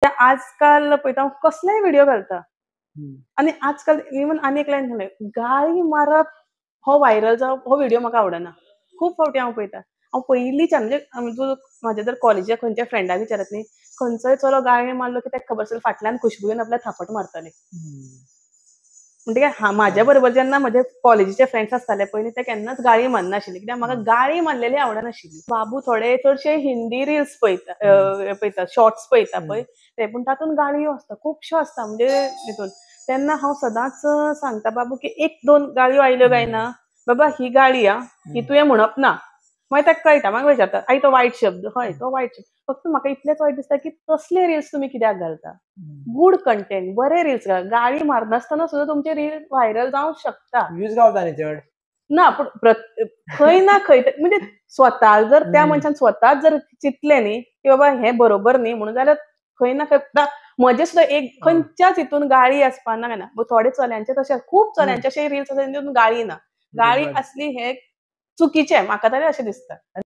त्या आजकाल पळयता हांव कसलेय व्हिडिओ घालता हं. आनी आजकाल इवन आनी एक लायन सांगलें, गाळी मारप हो व्हायरल जावप हो व्हिडिओ म्हाका आवडना. खूब फावटी हांव पळयतां. हांव पयलींच्यान म्हणजे म्हाज्या जर कॉलेजीच्या खंयच्या फ्रेंडाक विचारत न्ही, खंयचोय चलो गाळी मारलो की ताका खबर आसतली फाटल्यान खुशबू येवन आपल्याक थापट मारतली. म्हणटकीर म्हाज्या बरोबर जेन्ना म्हजे कॉलेजीचे फ्रेंड्स आसताले पयलीं ते केन्नाच गाळी मारनाशिल्ले कित्याक म्हाका गाळी मारलेली आवडनाशिल्ली. बाबू थोडे चडशे हिंदी रील्स पळयता शॉर्ट्स पळयता पळय ते पूण तातूंत गाळयो आसता खुबश्यो आसता म्हणजे हितून. तेन्ना हांव सदांच सांगता बाबू की 1-2 गाळयो आयल्यो काय ना, बाबा ही गाळी ही तुवें म्हणप ना. मागीर ताका कळटा मागीर विचारता आई तो वायट शब्द. हय तो वायट शब्द. फक्त म्हाका इतलेंच वायट दिसता की तसले रील्स तुमी कित्याक घालता? गूड कंटेंट बरे रील्स घाल. गाळी मारनासतना सुद्दां तुमचे रील व्हायरल जावंक शकता. व्ह्यूज गावता न्ही चड. ना पूण खंय ना खंय म्हणजे स्वता जर त्या मनशान स्वताच जर चिंतलें न्ही की बाबा हें बरोबर न्ही म्हणून जाल्यार खंय ना खंय म्हजे सुद्दां एक खंयच्याच हितून गाळी आसपाना काय ना. थोडे चल्यांचे तशे खूब चल्यांचे अशे रील्स आसा जेतून गाळी ना. गाळी आसली हें चुकीचें म्हाका तरी अशें दिसता.